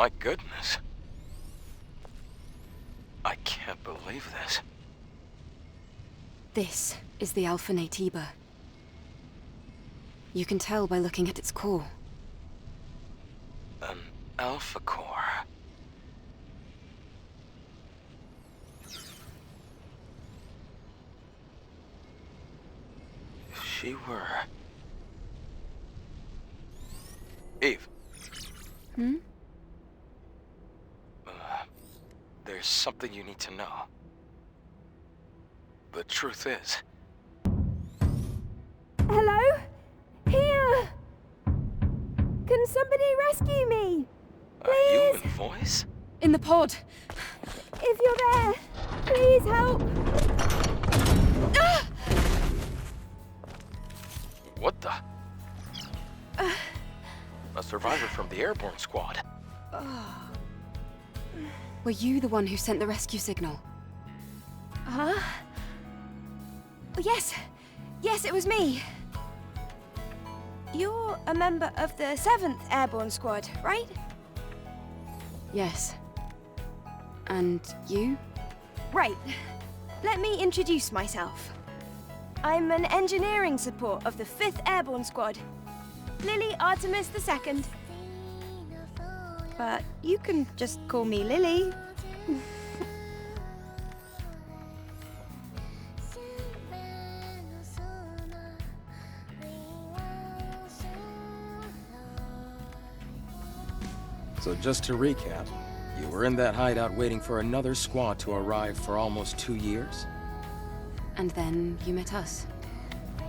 My goodness. I can't believe this. This is the Alpha Natiba. You can tell by looking at its core. An Alpha Core. If she were... Eve. Hmm? There's something you need to know. The truth is... Hello? Here! Can somebody rescue me? A Please? human voice? In the pod! If you're there, please help! Ah! What the? A survivor from the airborne squad. Were you the one who sent the rescue signal? Huh? Yes. Yes, it was me. You're a member of the 7th Airborne Squad, right? Yes. And you? Right. Let me introduce myself. I'm an engineering support of the 5th Airborne Squad. Lily Artemis II. But you can just call me Lily. So just to recap, you were in that hideout waiting for another squad to arrive for almost 2 years? And then you met us.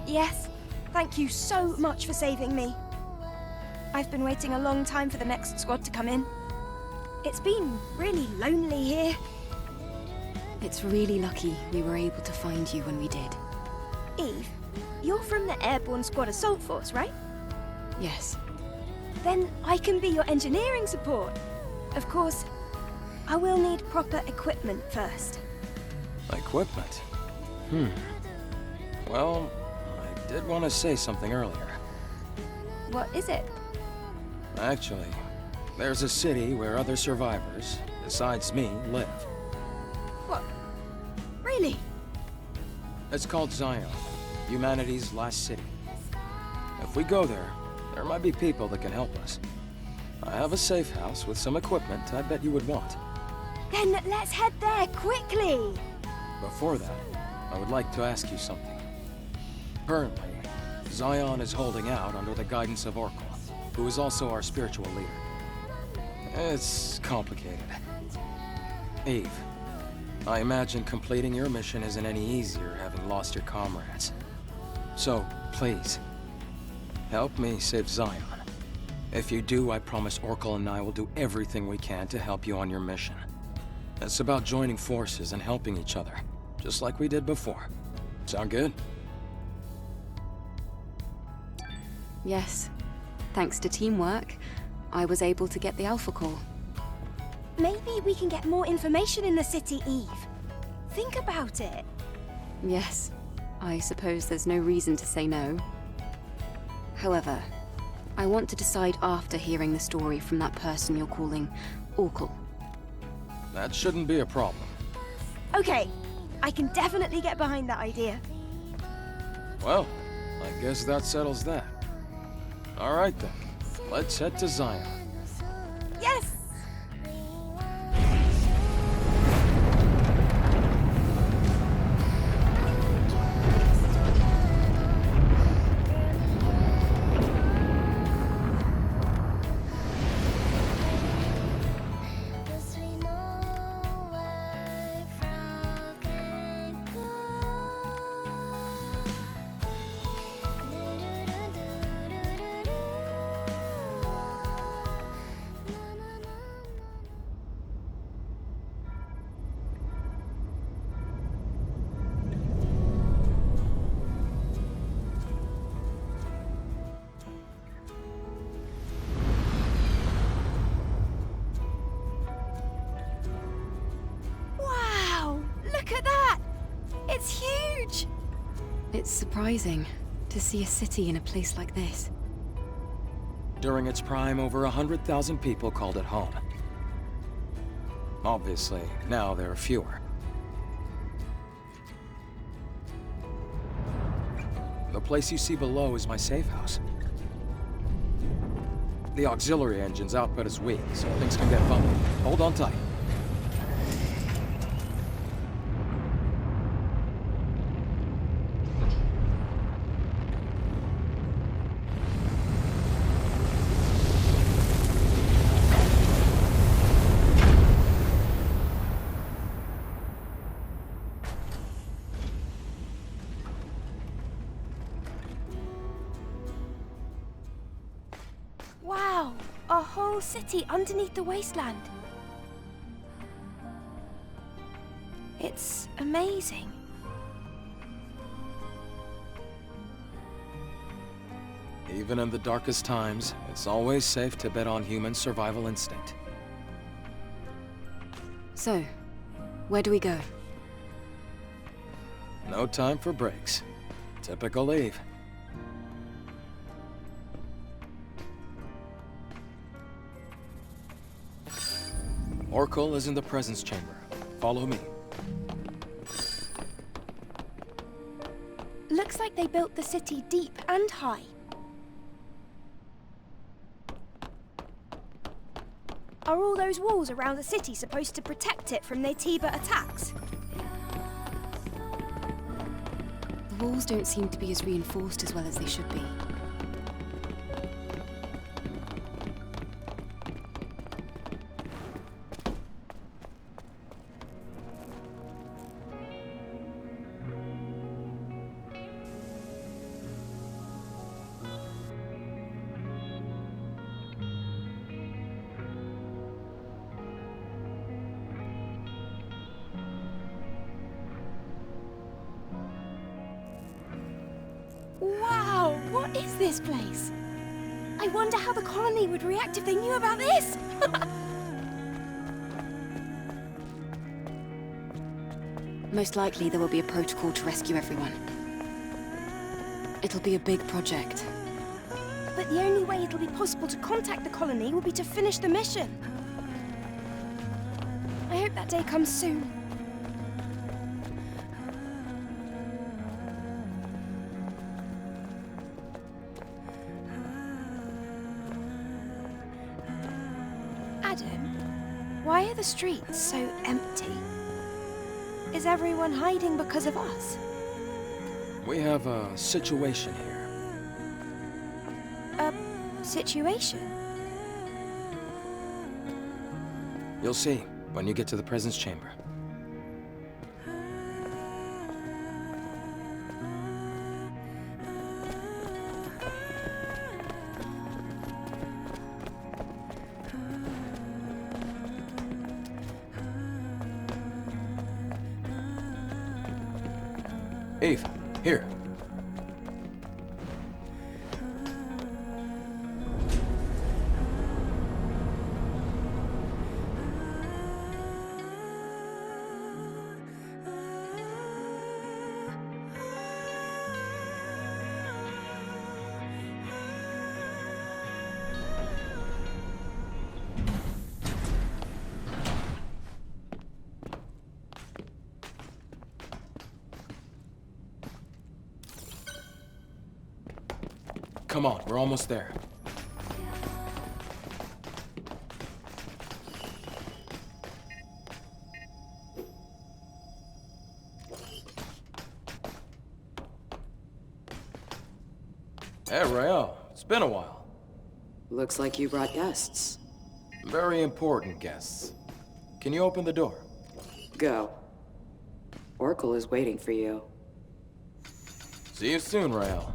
Yes. Thank you so much for saving me. I've been waiting a long time for the next squad to come in. It's been really lonely here. It's really lucky we were able to find you when we did. Eve, you're from the Airborne Squad Assault Force, right? Yes. Then I can be your engineering support. Of course, I will need proper equipment first. Equipment? Well, I did want to say something earlier. What is it? Actually, there's a city where other survivors, besides me, live. What? Really? It's called Zion, humanity's last city. If we go there, there might be people that can help us. I have a safe house with some equipment I bet you would want. Then let's head there quickly. Before that, I would like to ask you something. Currently, Zion is holding out under the guidance of Oracle, who is also our spiritual leader. It's complicated. Eve, I imagine completing your mission isn't any easier having lost your comrades. So, please, help me save Zion. If you do, I promise Oracle and I will do everything we can to help you on your mission. It's about joining forces and helping each other, just like we did before. Sound good? Yes. Thanks to teamwork, I was able to get the Alpha Core. Maybe we can get more information in the city, Eve. Think about it. Yes. I suppose there's no reason to say no. However, I want to decide after hearing the story from that person you're calling Oracle. That shouldn't be a problem. Okay, I can definitely get behind that idea. Well, I guess that settles that. All right then, let's head to Zion. Yes! It's huge! It's surprising to see a city in a place like this. During its prime, over 100,000 people called it home. Obviously, now there are fewer. The place you see below is my safe house. The auxiliary engine's output is weak, so things can get bumpy. Hold on tight. Wow, a whole city underneath the wasteland. It's amazing. Even in the darkest times, it's always safe to bet on human survival instinct. So, where do we go? No time for breaks. Typical Eve. Oracle is in the presence chamber. Follow me. Looks like they built the city deep and high. Are all those walls around the city supposed to protect it from Naytiba attacks? The walls don't seem to be as reinforced as well as they should be. Wow, what is this place? I wonder how the colony would react if they knew about this! Most likely there will be a protocol to rescue everyone. It'll be a big project. But the only way it'll be possible to contact the colony will be to finish the mission. I hope that day comes soon. Adam, why are the streets so empty? Is everyone hiding because of us? We have a situation here. A situation? You'll see when you get to the presence chamber. Eve, here. Come on, we're almost there. Hey, Rael. It's been a while. Looks like you brought guests. Very important guests. Can you open the door? Go. Oracle is waiting for you. See you soon, Rael.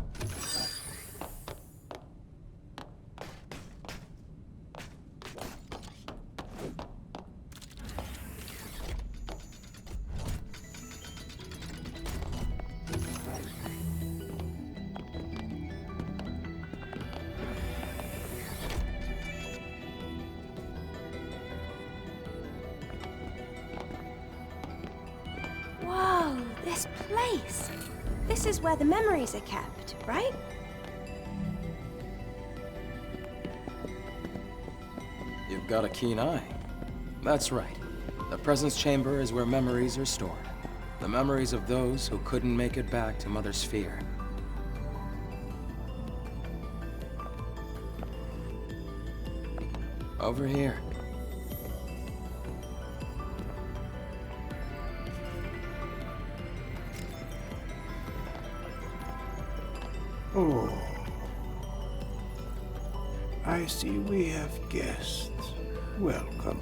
Whoa, this place! This is where the memories are kept, right? You've got a keen eye. That's right. The presence chamber is where memories are stored. The memories of those who couldn't make it back to Mother Sphere. Over here. Oh. I see we have guests. Welcome.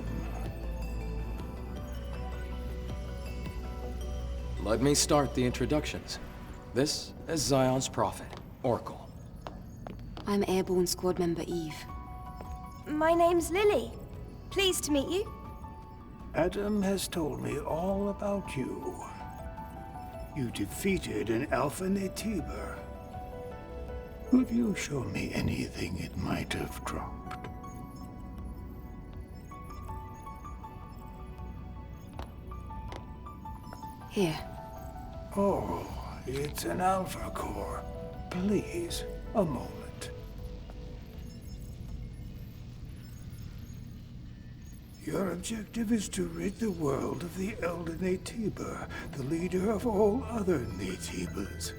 Let me start the introductions. This is Zion's prophet, Oracle. I'm Airborne Squad Member Eve. My name's Lily. Pleased to meet you. Adam has told me all about you. You defeated an Alpha Natiba. Could you show me anything it might have dropped? Here. Oh, it's an Alpha Core. Please, a moment. Your objective is to rid the world of the Elder Natiba, the leader of all other Natibas.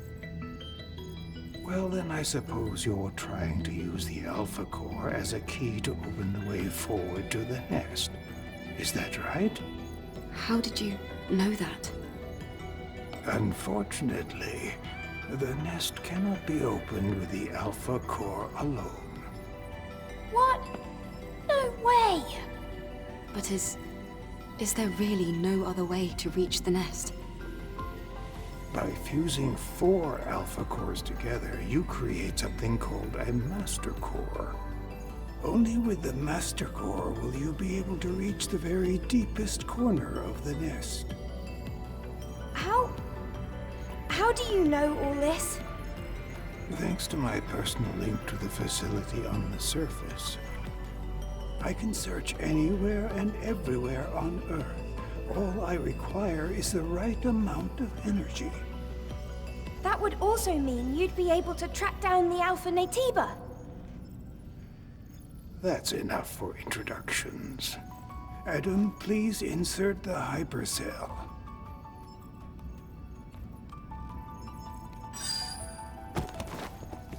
Well, then I suppose you're trying to use the Alpha Core as a key to open the way forward to the nest. Is that right? How did you know that? Unfortunately, the nest cannot be opened with the Alpha Core alone. What? No way! But is there really no other way to reach the nest? By fusing 4 Alpha Cores together, you create something called a Master Core. Only with the Master Core will you be able to reach the very deepest corner of the nest. How do you know all this? Thanks to my personal link to the facility on the surface, I can search anywhere and everywhere on Earth. All I require is the right amount of energy. That would also mean you'd be able to track down the Alpha Natiba. That's enough for introductions. Adam, please insert the hypercell.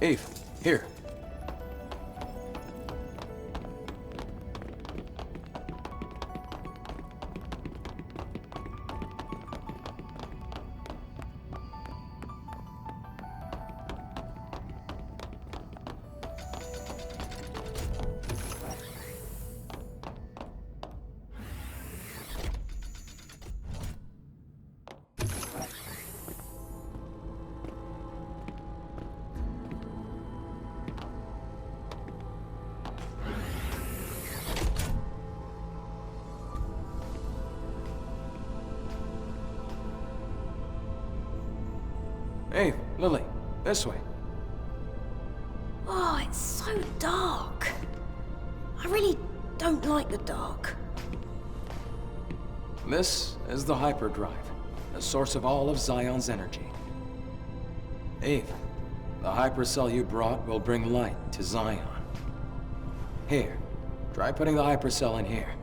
Eve, here. Hey, Lily, this way. Oh, it's so dark. I really don't like the dark. This is the hyperdrive, the source of all of Zion's energy. Eve, the hypercell you brought will bring light to Zion. Here, try putting the hypercell in here.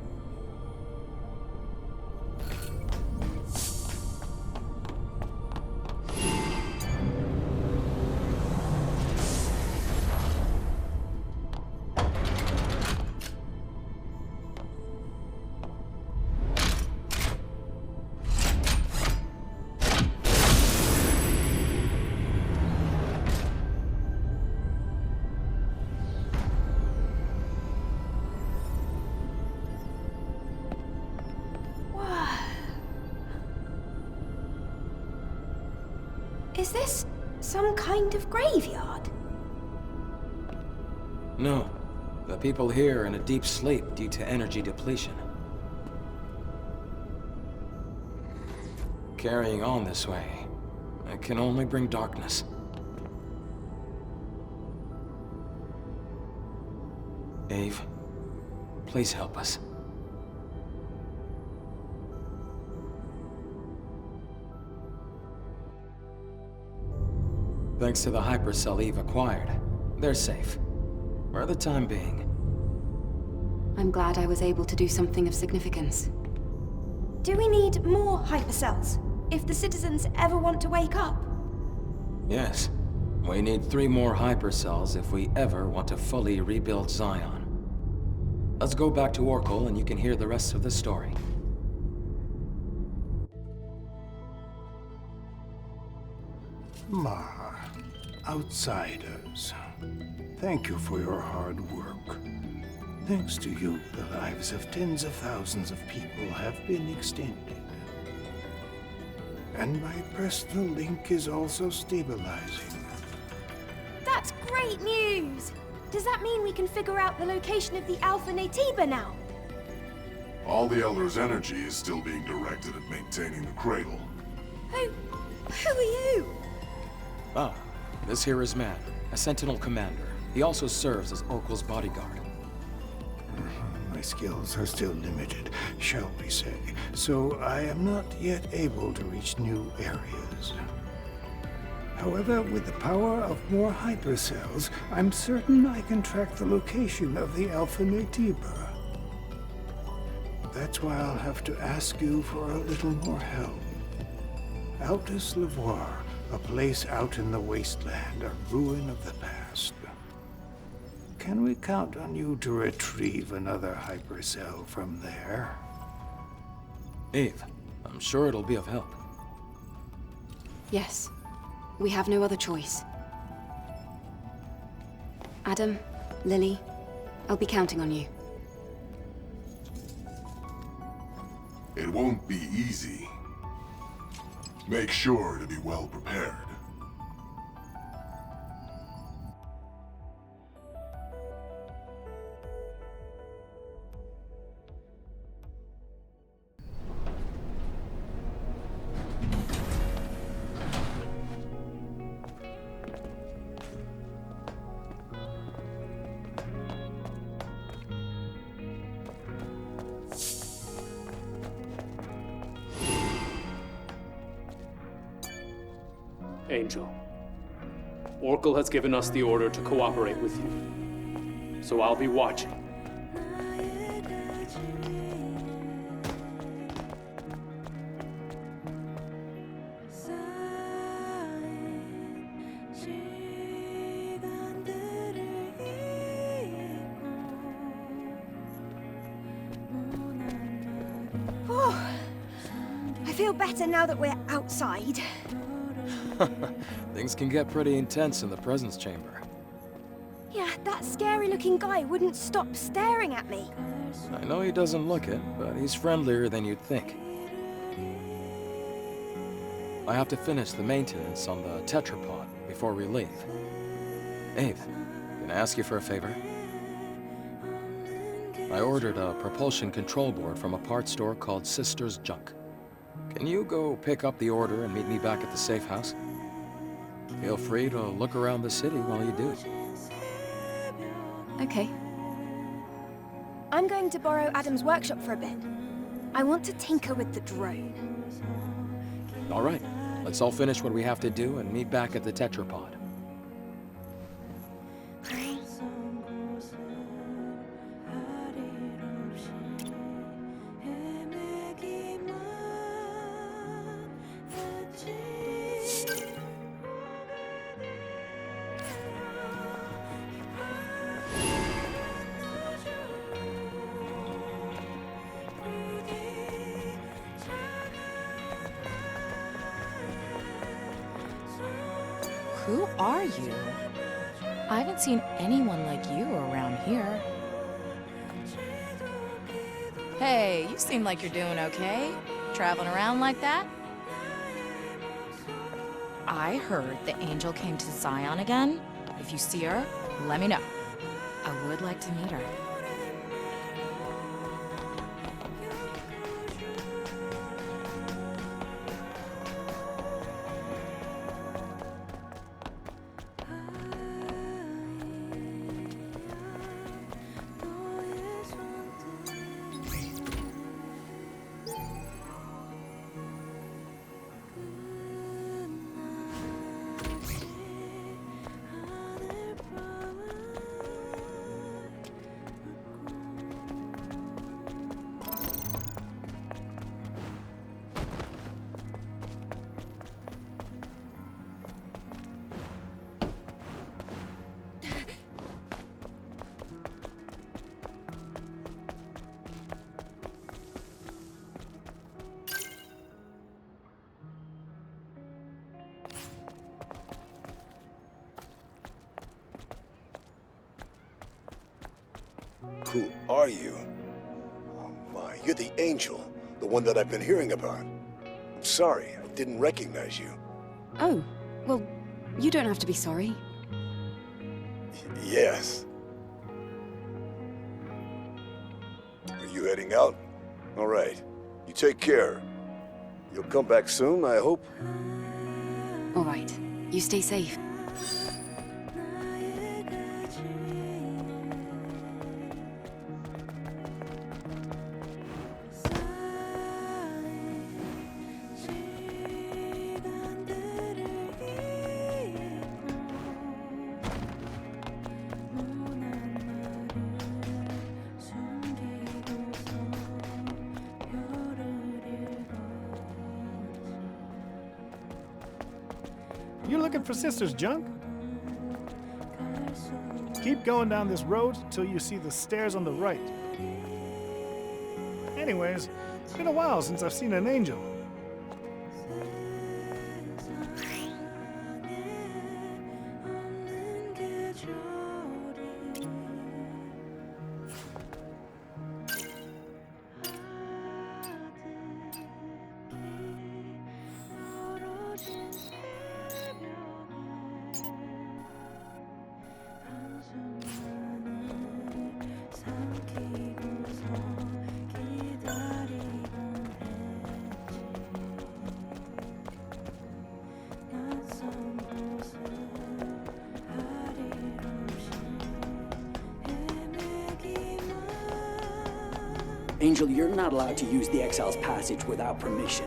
Is this some kind of graveyard? No, the people here are in a deep sleep due to energy depletion. Carrying on this way, it can only bring darkness. Eve, please help us. Thanks to the hypercell Eve acquired, they're safe. For the time being. I'm glad I was able to do something of significance. Do we need more hypercells if the citizens ever want to wake up? Yes. We need 3 more hypercells if we ever want to fully rebuild Zion. Let's go back to Oracle and you can hear the rest of the story. Mar, outsiders, thank you for your hard work. Thanks to you, the lives of tens of thousands of people have been extended. And my personal link is also stabilizing. That's great news! Does that mean we can figure out the location of the Alpha Natiba now? All the Elder's energy is still being directed at maintaining the cradle. Who are you? Ah, this here is Man, a Sentinel commander. He also serves as Oracle's bodyguard. My skills are still limited, shall we say, so I am not yet able to reach new areas. However, with the power of more hypercells, I'm certain I can track the location of the Alpha Natiba. That's why I'll have to ask you for a little more help. Altus Lavoir, a place out in the wasteland, a ruin of the past. Can we count on you to retrieve another hypercell from there? Eve, I'm sure it'll be of help. Yes. We have no other choice. Adam, Lily, I'll be counting on you. It won't be easy. Make sure to be well prepared. Angel, Oracle has given us the order to cooperate with you, so I'll be watching. I feel better now that we're outside. Things can get pretty intense in the presence chamber. Yeah, that scary-looking guy wouldn't stop staring at me. I know he doesn't look it, but he's friendlier than you'd think. I have to finish the maintenance on the tetrapod before we leave. Eve, can I ask you for a favor? I ordered a propulsion control board from a parts store called Sister's Junk. Can you go pick up the order and meet me back at the safe house? Feel free to look around the city while you do. Okay. I'm going to borrow Adam's workshop for a bit. I want to tinker with the drone. All right, let's all finish what we have to do and meet back at the tetrapod. Who are you? I haven't seen anyone like you around here. Hey, you seem like you're doing okay. Traveling around like that? I heard the angel came to Zion again. If you see her, let me know. I would like to meet her. Who are you? Oh my, you're the Angel. The one that I've been hearing about. I'm sorry, I didn't recognize you. Oh, well, you don't have to be sorry. Yes. Are you heading out? All right. You take care. You'll come back soon, I hope? All right, you stay safe. You looking for Sister's junk? Keep going down this road till you see the stairs on the right. Anyways, it's been a while since I've seen an angel. Angel, you're not allowed to use the Exile's Passage without permission.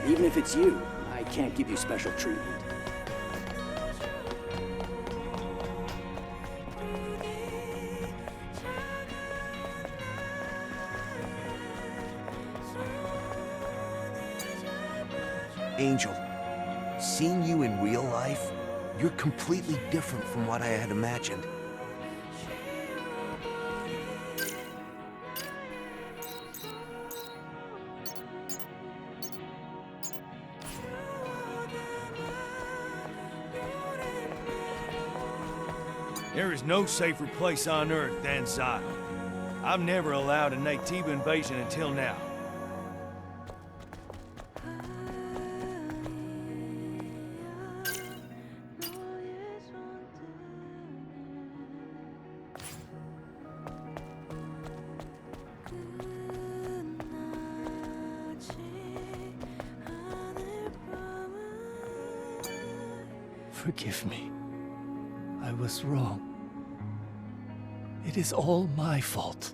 Even if it's you, I can't give you special treatment. Angel, seeing you in real life, you're completely different from what I had imagined. There is no safer place on Earth than Zion. I've never allowed a Naytiba invasion until now. Forgive me. I was wrong. It is all my fault.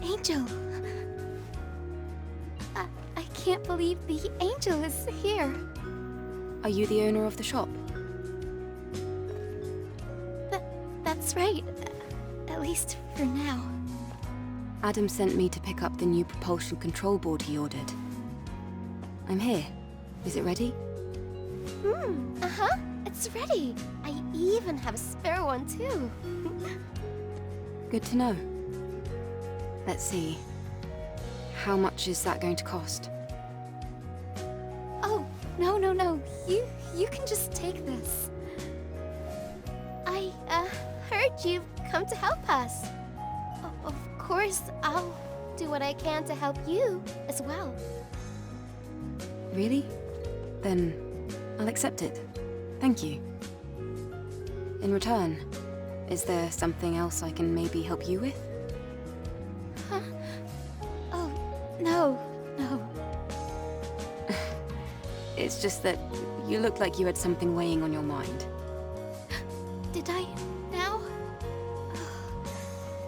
Angel. I can't believe the Angel is here. Are you the owner of the shop? That's right. At least for now. Adam sent me to pick up the new propulsion control board he ordered. I'm here. Is it ready? Uh-huh. It's ready. I even have a spare one, too. Good to know. Let's see. How much is that going to cost? Oh, no. You can just take this. I, heard you've come to help us. Of course, I'll do what I can to help you as well. Really? Then I'll accept it. Thank you. In return, is there something else I can maybe help you with? Huh? Oh, no. It's just that you look like you had something weighing on your mind. Did I now?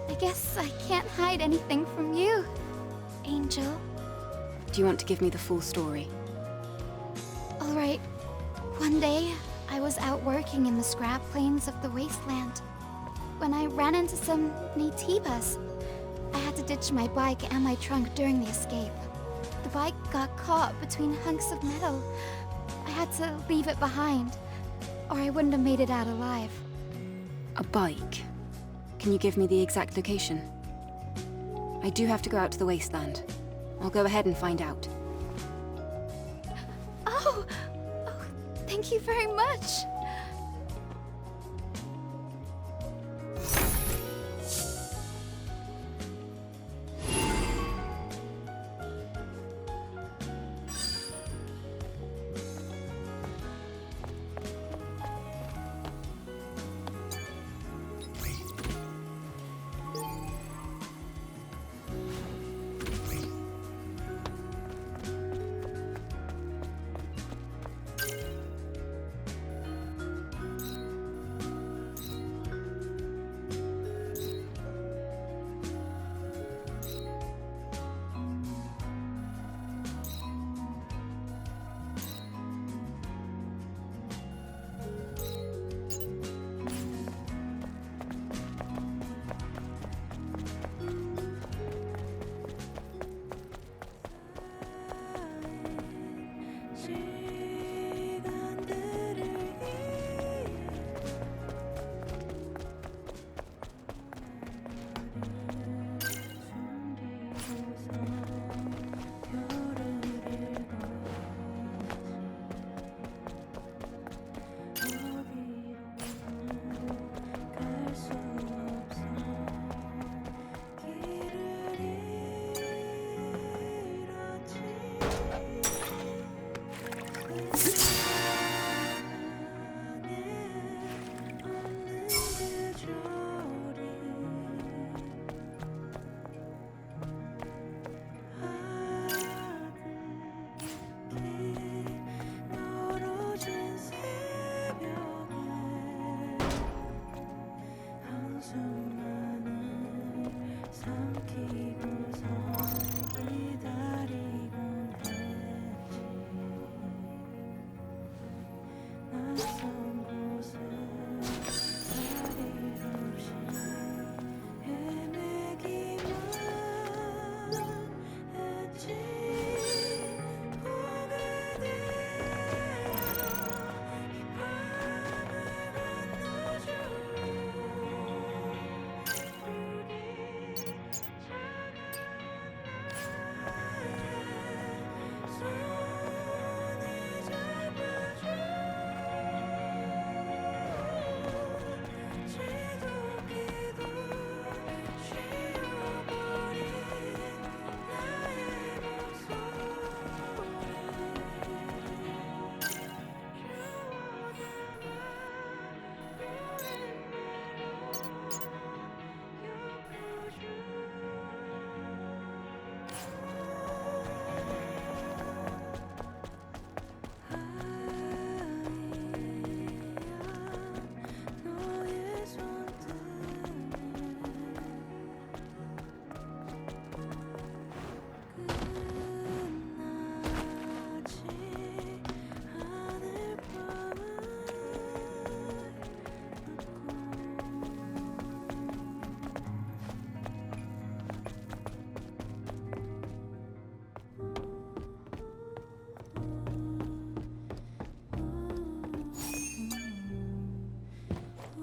I guess I can't hide anything from you, Angel. Do you want to give me the full story? Alright. One day, I was out working in the scrap plains of the wasteland when I ran into some Naytibas. I had to ditch my bike and my trunk during the escape. The bike got caught between hunks of metal. I had to leave it behind, or I wouldn't have made it out alive. A bike? Can you give me the exact location? I do have to go out to the wasteland. I'll go ahead and find out. Oh, thank you very much.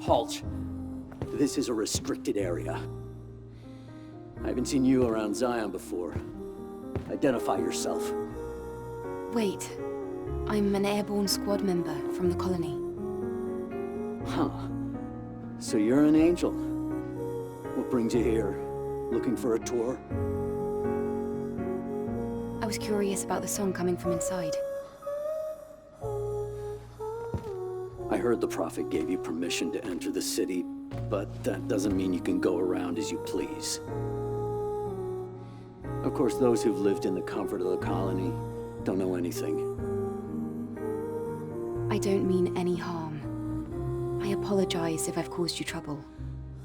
Halt. This is a restricted area. I haven't seen you around Zion before. Identify yourself. Wait. I'm an airborne squad member from the colony. Huh. So you're an angel. What brings you here? Looking for a tour? I was curious about the song coming from inside. I heard the Prophet gave you permission to enter the city, but that doesn't mean you can go around as you please. Of course, those who've lived in the comfort of the colony don't know anything. I don't mean any harm. I apologize if I've caused you trouble.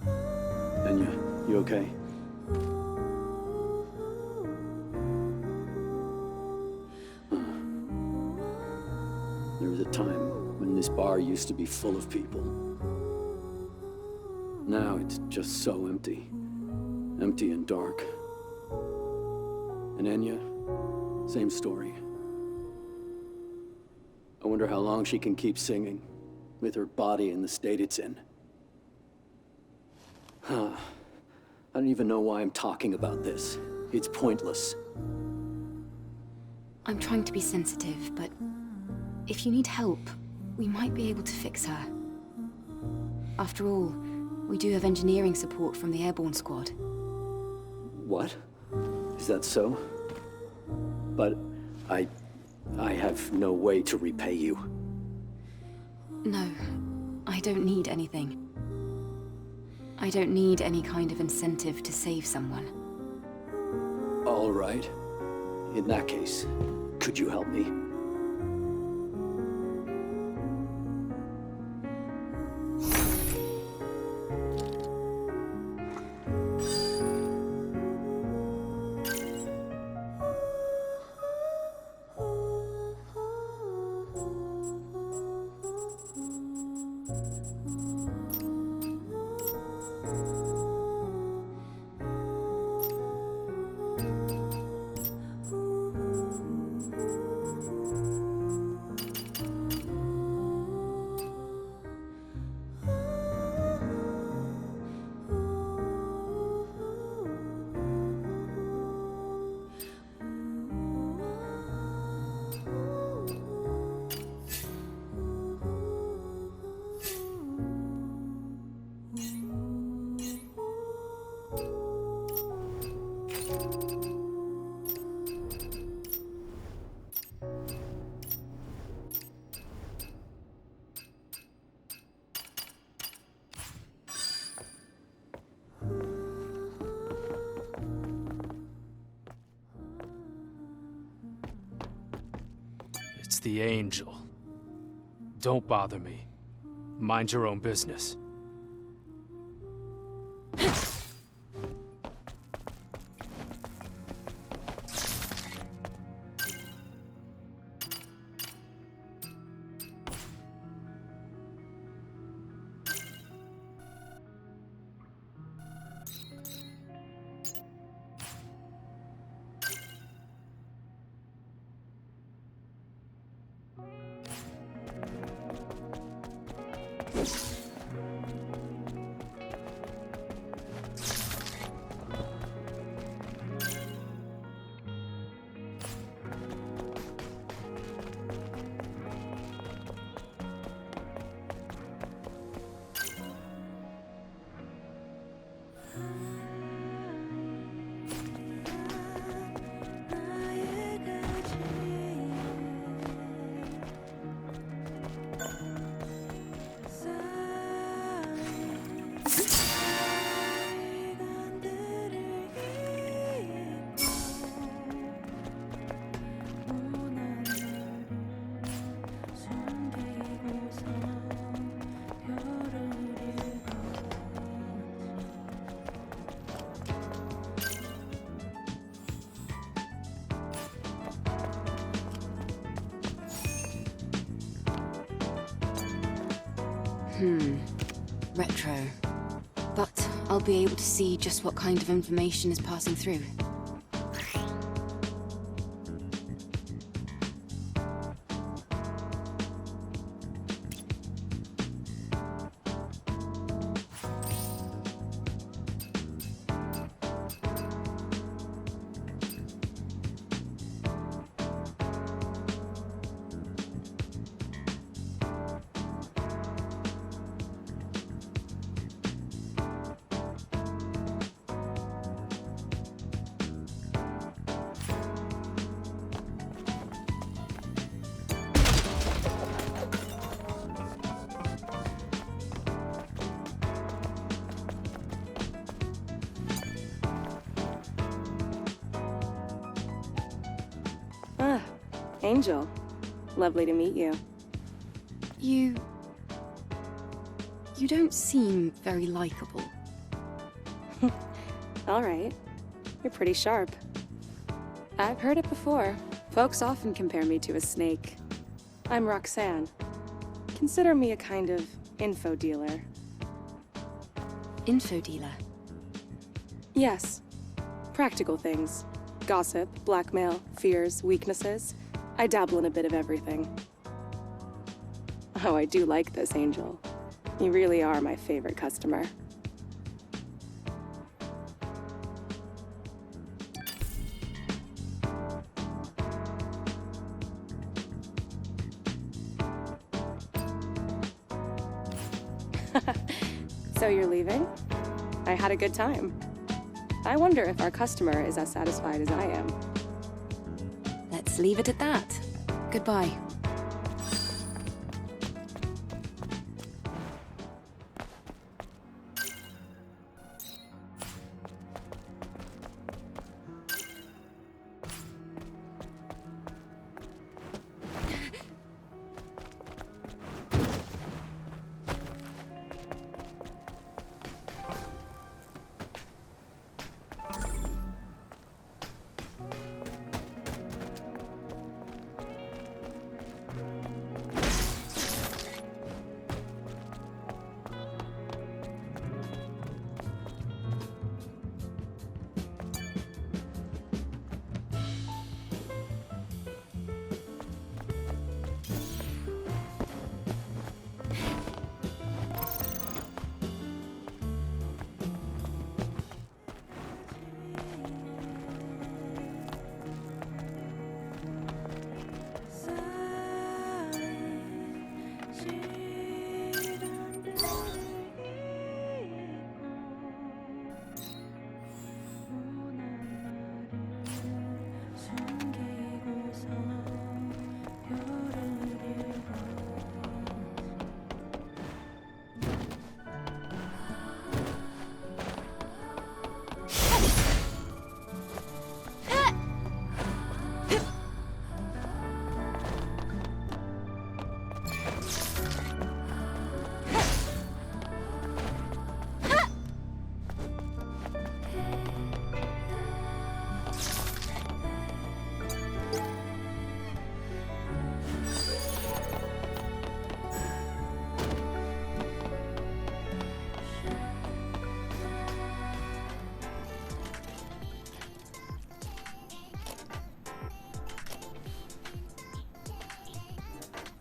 Enya, you okay? There was a time when this bar used to be full of people. Now it's just so empty. Empty and dark. And Enya, same story. I wonder how long she can keep singing, with her body in the state it's in. Huh. I don't even know why I'm talking about this. It's pointless. I'm trying to be sensitive, but if you need help, we might be able to fix her. After all, we do have engineering support from the airborne squad. What? Is that so? But I have no way to repay you. No, I don't need anything. I don't need any kind of incentive to save someone. All right. In that case, could you help me? It's the Angel. Don't bother me. Mind your own business. Retro. But I'll be able to see just what kind of information is passing through. Angel. Lovely to meet you. You don't seem very likable. All right. You're pretty sharp. I've heard it before. Folks often compare me to a snake. I'm Roxanne. Consider me a kind of info dealer. Info dealer? Yes. Practical things. Gossip, blackmail, fears, weaknesses. I dabble in a bit of everything. Oh, I do like this, Angel. You really are my favorite customer. So you're leaving? I had a good time. I wonder if our customer is as satisfied as I am. Let's leave it at that. Goodbye.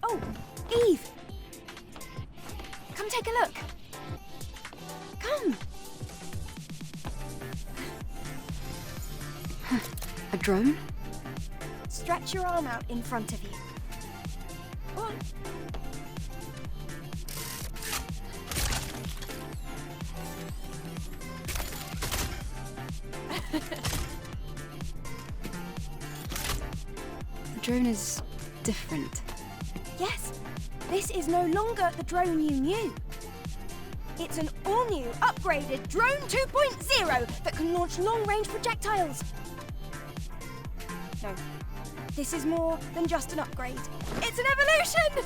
Oh, Eve! Come take a look. Come. A drone? Stretch your arm out in front of you. Go on. The drone is different. Yes, this is no longer the drone you knew. It's an all-new, upgraded Drone 2.0 that can launch long-range projectiles. No, this is more than just an upgrade. It's an evolution!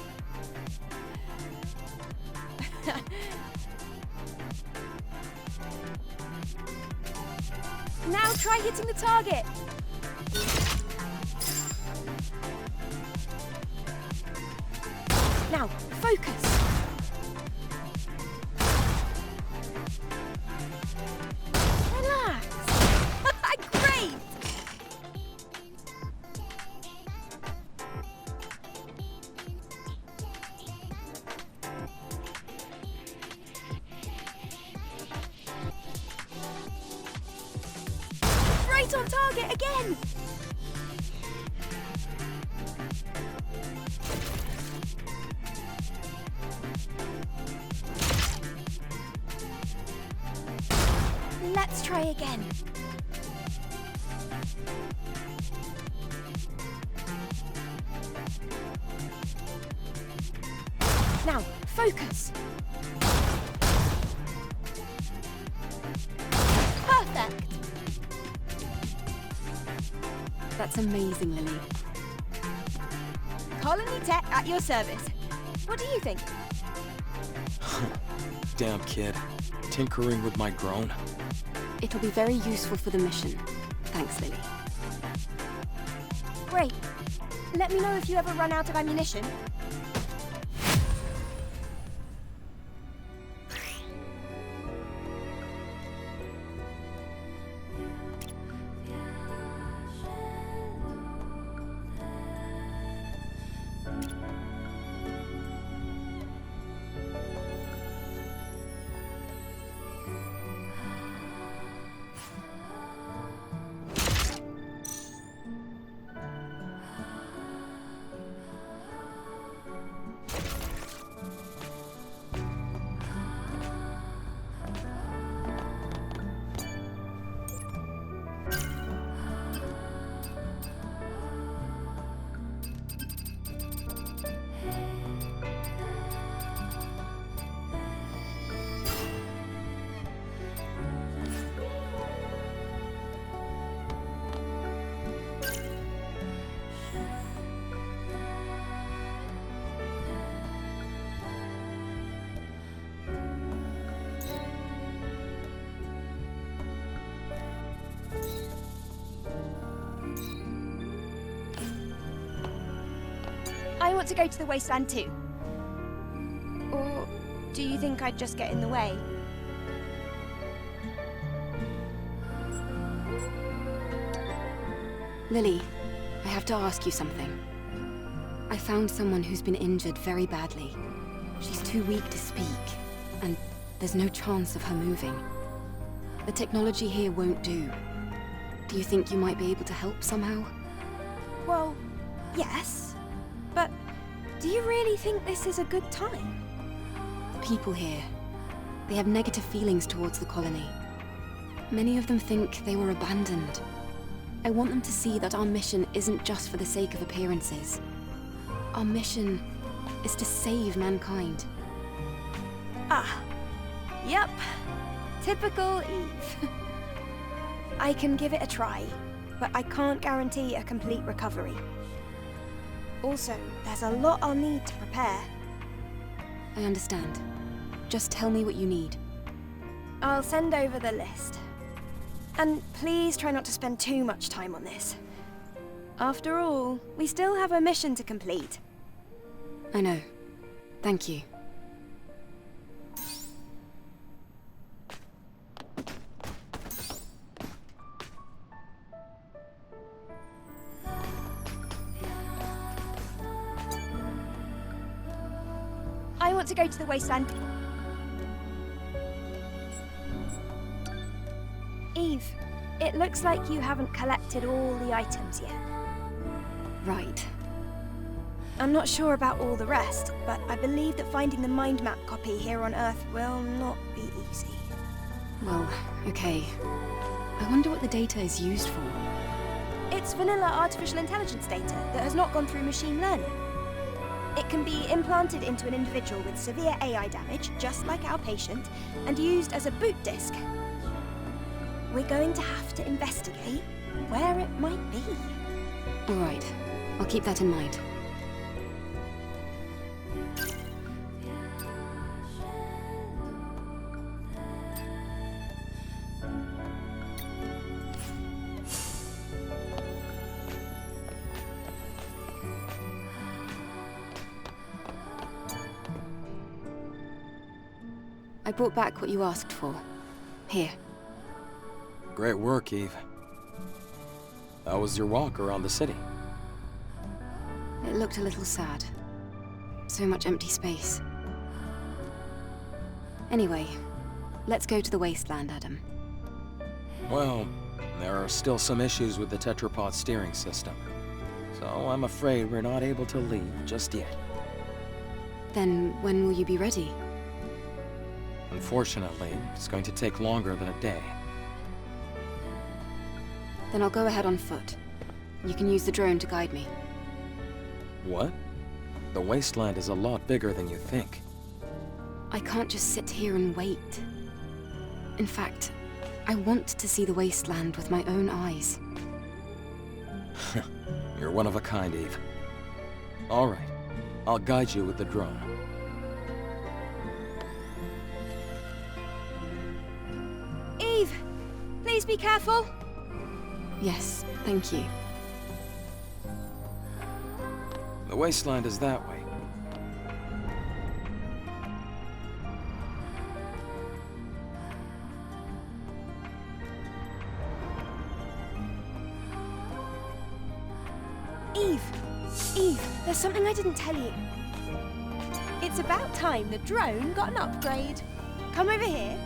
Now try hitting the target. Now, focus. Relax. Great! Right on target again! Let's try again. Now, focus. Perfect. That's amazing, Lily. Colony Tech at your service. What do you think? Damn kid. Tinkering with my drone. It'll be very useful for the mission. Thanks, Lily. Great. Let me know if you ever run out of ammunition. I want to go to the wasteland too. Or do you think I'd just get in the way? Lily, I have to ask you something. I found someone who's been injured very badly. She's too weak to speak, and there's no chance of her moving. The technology here won't do. Do you think you might be able to help somehow? Well, yes. But do you really think this is a good time? The people here, they have negative feelings towards the colony. Many of them think they were abandoned. I want them to see that our mission isn't just for the sake of appearances. Our mission is to save mankind. Ah, yep. Typical Eve. I can give it a try, but I can't guarantee a complete recovery. Also, there's a lot I'll need to prepare. I understand. Just tell me what you need. I'll send over the list. And please try not to spend too much time on this. After all, we still have a mission to complete. I know. Thank you. I want to go to the wasteland. Eve, it looks like you haven't collected all the items yet. Right. I'm not sure about all the rest, but I believe that finding the mind map copy here on Earth will not be easy. Well, okay. I wonder what the data is used for. It's vanilla artificial intelligence data that has not gone through machine learning. It can be implanted into an individual with severe AI damage, just like our patient, and used as a boot disk. We're going to have to investigate where it might be. All right. I'll keep that in mind. I brought back what you asked for. Here. Great work, Eve. How was your walk around the city? It looked a little sad. So much empty space. Anyway, let's go to the wasteland, Adam. Well, there are still some issues with the tetrapod steering system. So I'm afraid we're not able to leave just yet. Then when will you be ready? Unfortunately, it's going to take longer than a day. Then I'll go ahead on foot. You can use the drone to guide me. What? The wasteland is a lot bigger than you think. I can't just sit here and wait. In fact, I want to see the wasteland with my own eyes. You're one of a kind, Eve. All right. I'll guide you with the drone. Eve! Please be careful! Yes, thank you. The wasteland is that way. Eve! Eve, there's something I didn't tell you. It's about time the drone got an upgrade. Come over here.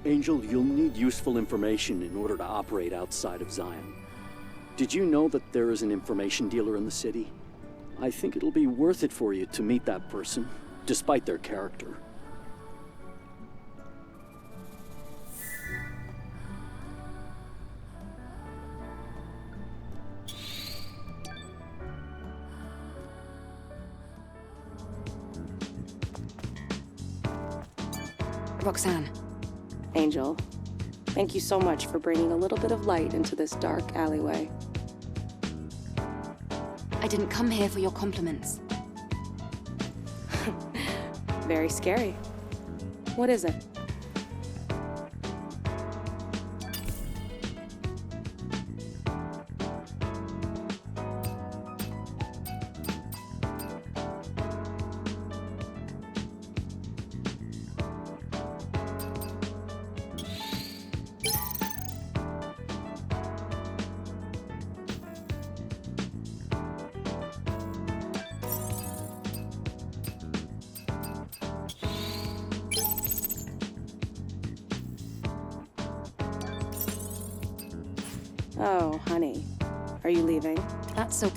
Angel, you'll need useful information in order to operate outside of Zion. Did you know that there is an information dealer in the city? I think it'll be worth it for you to meet that person, despite their character. Roxanne. Angel, thank you so much for bringing a little bit of light into this dark alleyway. I didn't come here for your compliments. Very scary. What is it? Oh, honey. Are you leaving? That's so...